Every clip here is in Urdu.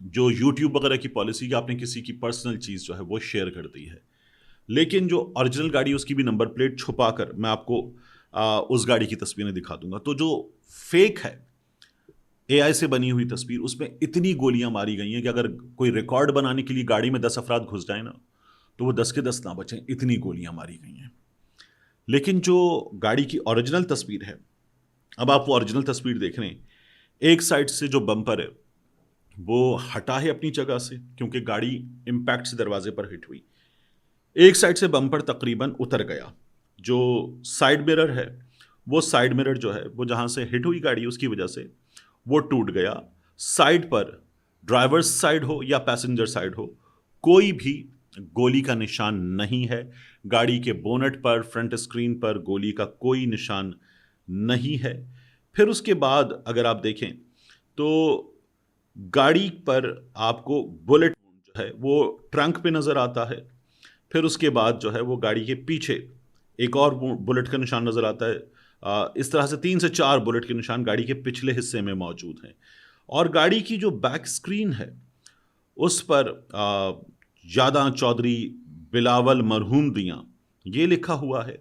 جو یوٹیوب وغیرہ کی پالیسی کہ آپ نے کسی کی پرسنل چیز جو ہے وہ شیئر کر دی ہے، لیکن جو اوریجنل گاڑی اس کی بھی نمبر پلیٹ چھپا کر میں آپ کو اس گاڑی کی تصویریں دکھا دوں گا. تو جو فیک ہے اے آئی سے بنی ہوئی تصویر، اس میں اتنی گولیاں ماری گئی ہیں کہ اگر کوئی ریکارڈ بنانے کے لیے گاڑی میں 10 افراد گھس جائیں نا تو وہ 10 کے 10 نہ بچیں، اتنی گولیاں ماری گئی ہیں. لیکن جو گاڑی کی اوریجنل تصویر ہے، اب آپ وہ اوریجنل تصویر دیکھ رہے ہیں، ایک سائڈ سے جو بمپر ہے وہ ہٹا ہے اپنی جگہ سے کیونکہ گاڑی امپیکٹ سے دروازے پر ہٹ ہوئی، ایک سائڈ سے بمپر تقریباً اتر گیا. جو سائڈ مرر ہے وہ سائڈ مرر جو ہے وہ جہاں سے ہٹ ہوئی گاڑی اس کی وجہ سے وہ ٹوٹ گیا. سائڈ پر ڈرائیور سائڈ ہو یا پیسنجر سائڈ ہو کوئی بھی گولی کا نشان نہیں ہے. گاڑی کے بونٹ پر، فرنٹ اسکرین پر گولی کا کوئی نشان نہیں ہے. پھر اس کے بعد اگر آپ دیکھیں تو گاڑی پر آپ کو بلٹ جو ہے وہ ٹرنک پہ نظر آتا ہے. پھر اس کے بعد جو ہے وہ گاڑی کے پیچھے ایک اور بلٹ کا نشان نظر آتا ہے. اس طرح سے 3 سے 4 بلٹ کے نشان گاڑی کے پچھلے حصے میں موجود ہیں. اور گاڑی کی جو بیک اسکرین ہے اس پر یاداں چودھری بلاول مرحوم دیاں یہ لکھا ہوا ہے.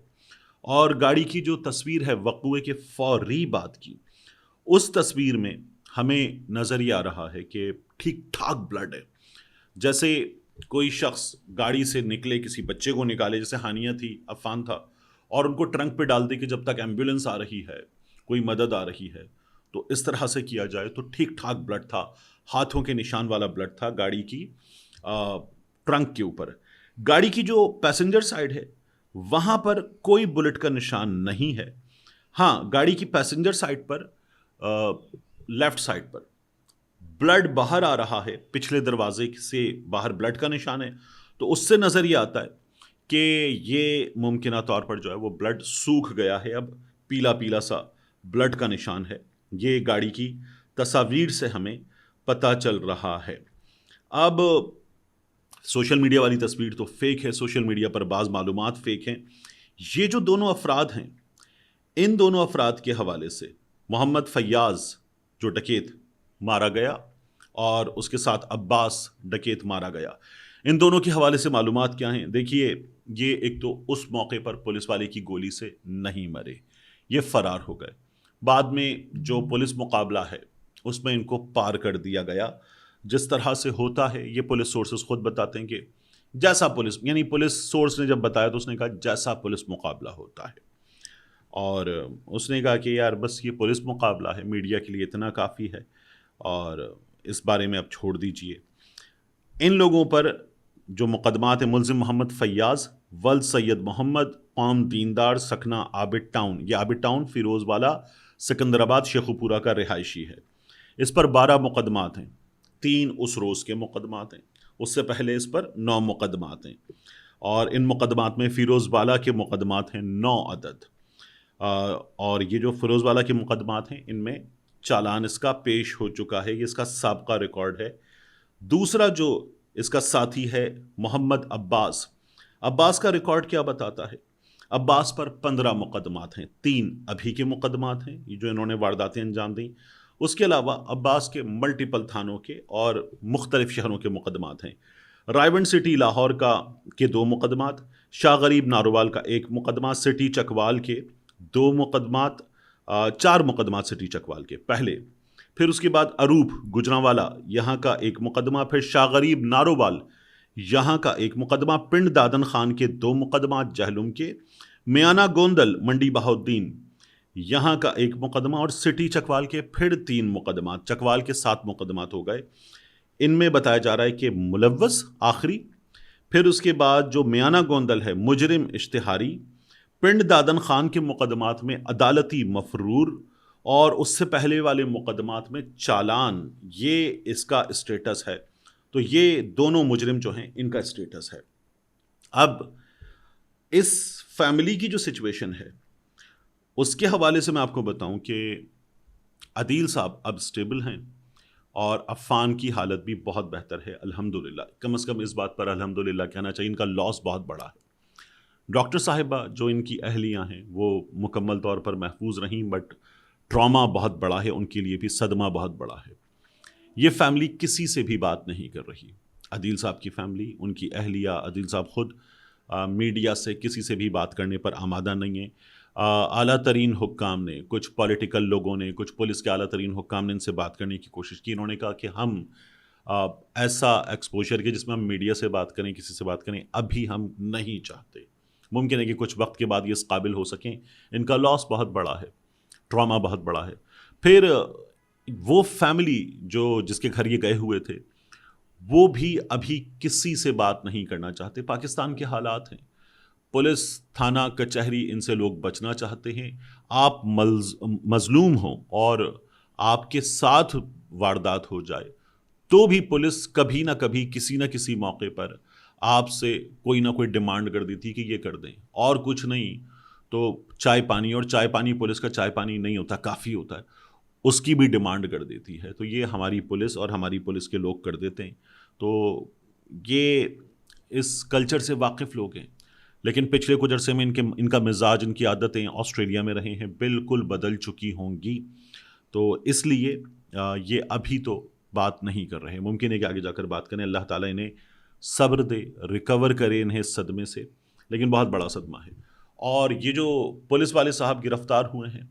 اور گاڑی کی جو تصویر ہے وقوعے کے فوری بعد کی، اس تصویر میں ہمیں نظر یہ آ رہا ہے کہ ٹھیک ٹھاک بلڈ ہے، جیسے کوئی شخص گاڑی سے نکلے، کسی بچے کو نکالے، جیسے ہانیہ تھی، عفان تھا، اور ان کو ٹرنک پہ ڈال دے کہ جب تک ایمبولینس آ رہی ہے، کوئی مدد آ رہی ہے. تو اس طرح سے کیا جائے تو ٹھیک ٹھاک بلڈ تھا، ہاتھوں کے نشان والا بلڈ تھا گاڑی کی ٹرنک کے اوپر. گاڑی کی جو پیسنجر سائڈ ہے وہاں پر کوئی بلٹ کا نشان نہیں ہے. ہاں، گاڑی کی پیسنجر سائڈ پر لیفٹ سائڈ پر بلڈ باہر آ رہا ہے، پچھلے دروازے سے باہر بلڈ کا نشان ہے. تو اس سے نظر یہ آتا ہے کہ یہ ممکنہ طور پر جو ہے وہ بلڈ سوکھ گیا ہے، اب پیلا پیلا سا بلڈ کا نشان ہے. یہ گاڑی کی تصاویر سے ہمیں پتہ چل رہا ہے. اب سوشل میڈیا والی تصویر تو فیک ہے، سوشل میڈیا پر بعض معلومات فیک ہیں. یہ جو دونوں افراد ہیں، ان دونوں افراد کے حوالے سے محمد فیاض جو ڈکیت مارا گیا اور اس کے ساتھ عباس ڈکیت مارا گیا، ان دونوں کے حوالے سے معلومات کیا ہیں؟ دیکھیے، یہ ایک تو اس موقع پر پولیس والے کی گولی سے نہیں مرے، یہ فرار ہو گئے. بعد میں جو پولیس مقابلہ ہے اس میں ان کو پار کر دیا گیا. جس طرح سے ہوتا ہے، یہ پولیس سورسز خود بتاتے ہیں کہ جیسا پولیس سورس نے جب بتایا تو اس نے کہا جیسا پولیس مقابلہ ہوتا ہے. اور اس نے کہا کہ یار بس یہ پولیس مقابلہ ہے، میڈیا کے لیے اتنا کافی ہے اور اس بارے میں اب چھوڑ دیجئے. ان لوگوں پر جو مقدمات ہیں، ملزم محمد فیاض ولد سید محمد، قوم دیندار، سکنہ عابد ٹاؤن، یہ عابد ٹاؤن فیروز والا سکندر آباد شیخوپورہ کا رہائشی ہے. اس پر 12 مقدمات ہیں، 3 اس روز کے مقدمات ہیں، اس سے پہلے اس پر 9 مقدمات ہیں. اور ان مقدمات میں فیروز والا کے مقدمات ہیں 9 عدد. اور یہ جو فیروز والا کے مقدمات ہیں ان میں چالان اس کا پیش ہو چکا ہے، یہ اس کا سابقہ ریکارڈ ہے. دوسرا جو اس کا ساتھی ہے محمد عباس کا ریکارڈ کیا بتاتا ہے؟ عباس پر 15 مقدمات ہیں، 3 ابھی کے مقدمات ہیں یہ جو انہوں نے وارداتیں انجام دیں. اس کے علاوہ عباس کے ملٹیپل تھانوں کے اور مختلف شہروں کے مقدمات ہیں. رائیونڈ سٹی لاہور کے 2 مقدمات، شاہ غریب ناروال کا 1 مقدمہ، سٹی چکوال کے 2 مقدمات، 4 مقدمات سٹی چکوال کے پہلے. پھر اس کے بعد اروپ گجرانوالا یہاں کا 1 مقدمہ، پھر شاہ غریب ناروال یہاں کا 1 مقدمہ، پنڈ دادن خان کے 2 مقدمات جہلم کے، میانہ گوندل منڈی بہاؤالدین یہاں کا 1 مقدمہ، اور سٹی چکوال کے پھر 3 مقدمات. چکوال کے 7 مقدمات ہو گئے. ان میں بتایا جا رہا ہے کہ ملوث آخری، پھر اس کے بعد جو میانہ گوندل ہے مجرم اشتہاری، پنڈ دادن خان کے مقدمات میں عدالتی مفرور، اور اس سے پہلے والے مقدمات میں چالان. یہ اس کا اسٹیٹس ہے. تو یہ دونوں مجرم جو ہیں ان کا اسٹیٹس ہے. اب اس فیملی کی جو سچویشن ہے اس کے حوالے سے میں آپ کو بتاؤں کہ عدیل صاحب اب سٹیبل ہیں اور عفان کی حالت بھی بہت بہتر ہے الحمدللہ. کم از کم اس بات پر الحمدللہ کہنا چاہیے، ان کا لاس بہت بڑا ہے. ڈاکٹر صاحبہ جو ان کی اہلیاں ہیں وہ مکمل طور پر محفوظ رہیں، بٹ ٹراما بہت بڑا ہے ان کے لیے بھی، صدمہ بہت بڑا ہے. یہ فیملی کسی سے بھی بات نہیں کر رہی. عدیل صاحب کی فیملی، ان کی اہلیہ، عدیل صاحب خود میڈیا سے کسی سے بھی بات کرنے پر آمادہ نہیں ہیں. اعلیٰ ترین حکام نے، کچھ پولیٹیکل لوگوں نے، کچھ پولیس کے اعلیٰ ترین حکام نے ان سے بات کرنے کی کوشش کی. انہوں نے کہا کہ ہم ایسا ایکسپوجر کے جس میں ہم میڈیا سے بات کریں، کسی سے بات کریں، ابھی ہم نہیں چاہتے. ممکن ہے کہ کچھ وقت کے بعد یہ اس قابل ہو سکیں. ان کا لاس بہت بڑا ہے، ٹراما بہت بڑا ہے. پھر وہ فیملی جس کے گھر یہ گئے ہوئے تھے، وہ بھی ابھی کسی سے بات نہیں کرنا چاہتے. پاکستان کے حالات ہیں، پولیس، تھانہ، کچہری، ان سے لوگ بچنا چاہتے ہیں. آپ مظلوم ہوں اور آپ کے ساتھ واردات ہو جائے تو بھی پولیس کبھی نہ کبھی کسی نہ کسی موقع پر آپ سے کوئی نہ کوئی ڈیمانڈ کر دیتی کہ یہ کر دیں، اور کچھ نہیں تو چائے پانی، اور چائے پانی پولیس کا چائے پانی نہیں ہوتا، کافی ہوتا ہے، اس کی بھی ڈیمانڈ کر دیتی ہے. تو یہ ہماری پولیس اور ہماری پولیس کے لوگ کر دیتے ہیں. تو یہ اس کلچر سے واقف لوگ ہیں، لیکن پچھلے کچھ عرصے میں ان کا مزاج، ان کی عادتیں آسٹریلیا میں رہے ہیں، بالکل بدل چکی ہوں گی. تو اس لیے یہ ابھی تو بات نہیں کر رہے. ممکن ہے کہ آگے جا کر بات کریں. اللہ تعالیٰ انہیں صبر دے، ریکور کرے انہیں اس صدمے سے، لیکن بہت بڑا صدمہ ہے. اور یہ جو پولیس والے صاحب گرفتار ہوئے ہیں،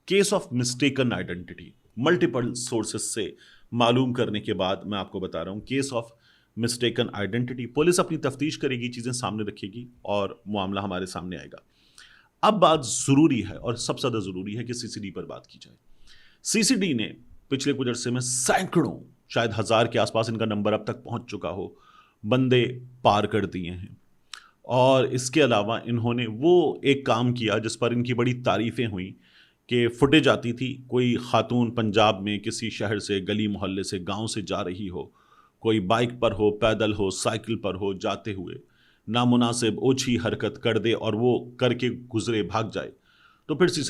case of mistaken identity, multiple sources سے معلوم کرنے کے بعد میں آپ کو بتا رہا ہوں، case of mistaken identity. Police اپنی تفتیش کرے گی، چیزیں سامنے رکھے گی اور معاملہ ہمارے سامنے آئے گا. اب بات ضروری ہے اور سب سے زیادہ ضروری ہے کہ سی سی ڈی پر بات کی جائے. سی سی ڈی نے پچھلے کچھ عرصے میں سینکڑوں، شاید 1000 کے آس پاس ان کا نمبر اب تک پہنچ چکا ہو، بندے پار کر دیے ہیں. اور اس کے علاوہ انہوں نے وہ ایک کام کیا جس پر ان کی بڑی تعریفیں ہوئیں کہ فوٹیج آتی تھی، کوئی خاتون پنجاب میں کسی شہر سے، گلی محلے سے، گاؤں سے جا رہی ہو، کوئی بائک پر ہو، پیدل ہو، سائیکل پر ہو، جاتے ہوئے نامناسب اوچھی حرکت کر دے اور وہ کر کے گزرے، بھاگ جائے. تو پھر سی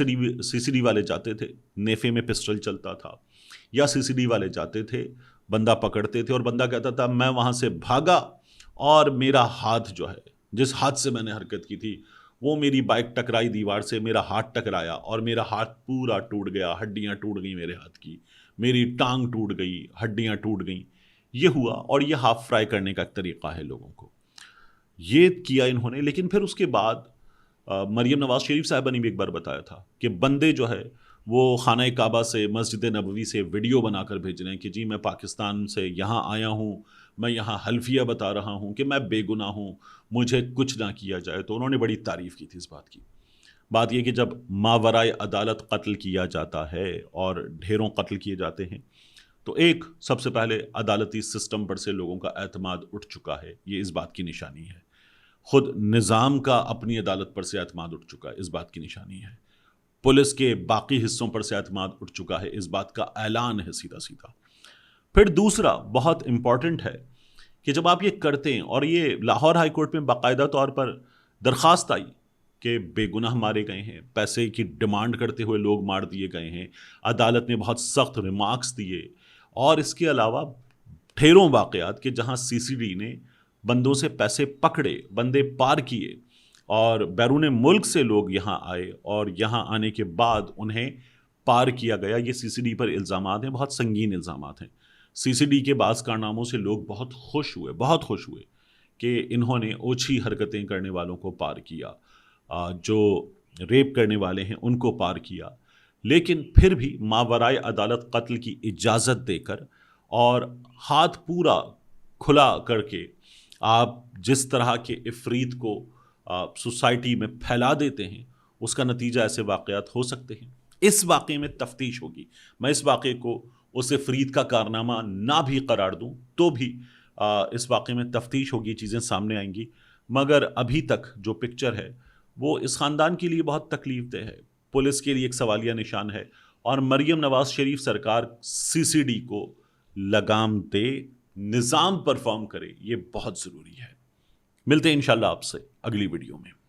سی ڈی والے جاتے تھے، نیفے میں پسٹل چلتا تھا، یا سی سی ڈی والے جاتے تھے، بندہ پکڑتے تھے اور بندہ کہتا تھا میں وہاں سے بھاگا اور میرا ہاتھ جو ہے، جس ہاتھ سے میں نے حرکت کی تھی، وہ میری بائک ٹکرائی دیوار سے، میرا ہاتھ ٹکرایا اور میرا ہاتھ پورا ٹوٹ گیا، ہڈیاں ٹوٹ گئیں میرے ہاتھ کی، میری ٹانگ ٹوٹ گئی، ہڈیاں ٹوٹ گئیں. یہ ہوا. اور یہ ہاف فرائی کرنے کا ایک طریقہ ہے لوگوں کو، یہ کیا انہوں نے. لیکن پھر اس کے بعد مریم نواز شریف صاحبہ نے بھی ایک بار بتایا تھا کہ بندے جو ہے وہ خانہ کعبہ سے، مسجد نبوی سے ویڈیو بنا کر بھیج رہے ہیں کہ جی میں پاکستان سے یہاں آیا ہوں، میں یہاں حلفیہ بتا رہا ہوں کہ میں بے گناہ ہوں، مجھے کچھ نہ کیا جائے. تو انہوں نے بڑی تعریف کی تھی اس بات کی. بات یہ کہ جب ماورائے عدالت قتل کیا جاتا ہے اور ڈھیروں قتل کیے جاتے ہیں، تو ایک سب سے پہلے عدالتی سسٹم پر سے لوگوں کا اعتماد اٹھ چکا ہے، یہ اس بات کی نشانی ہے. خود نظام کا اپنی عدالت پر سے اعتماد اٹھ چکا ہے، اس بات کی نشانی ہے. پولیس کے باقی حصوں پر سے اعتماد اٹھ چکا ہے، اس بات کا اعلان ہے سیدھا سیدھا. پھر دوسرا بہت امپورٹنٹ ہے کہ جب آپ یہ کرتے ہیں، اور یہ لاہور ہائی کورٹ میں باقاعدہ طور پر درخواست آئی کہ بے گناہ مارے گئے ہیں، پیسے کی ڈیمانڈ کرتے ہوئے لوگ مار دیے گئے ہیں، عدالت نے بہت سخت ریمارکس دیے. اور اس کے علاوہ ڈھیروں واقعات کہ جہاں سی سی ڈی نے بندوں سے پیسے پکڑے، بندے پار کیے، اور بیرون ملک سے لوگ یہاں آئے اور یہاں آنے کے بعد انہیں پار کیا گیا. یہ سی سی ڈی پر الزامات ہیں، بہت سنگین الزامات ہیں. سی سی ڈی کے بعض کارناموں سے لوگ بہت خوش ہوئے کہ انہوں نے اوچھی حرکتیں کرنے والوں کو پار کیا، جو ریپ کرنے والے ہیں ان کو پار کیا. لیکن پھر بھی ماورائے عدالت قتل کی اجازت دے کر اور ہاتھ پورا کھلا کر کے آپ جس طرح کے افریت کو سوسائٹی میں پھیلا دیتے ہیں، اس کا نتیجہ ایسے واقعات ہو سکتے ہیں. اس واقعے میں تفتیش ہوگی. میں اس واقعے کو اس افریت کا کارنامہ نہ بھی قرار دوں تو بھی اس واقعے میں تفتیش ہوگی، چیزیں سامنے آئیں گی. مگر ابھی تک جو پکچر ہے وہ اس خاندان کے لیے بہت تکلیف دہ ہے، پولیس کے لیے ایک سوالیہ نشان ہے، اور مریم نواز شریف سرکار سی سی ڈی کو لگام دے، نظام پرفارم کرے، یہ بہت ضروری ہے. ملتے ہیں انشاءاللہ آپ سے اگلی ویڈیو میں.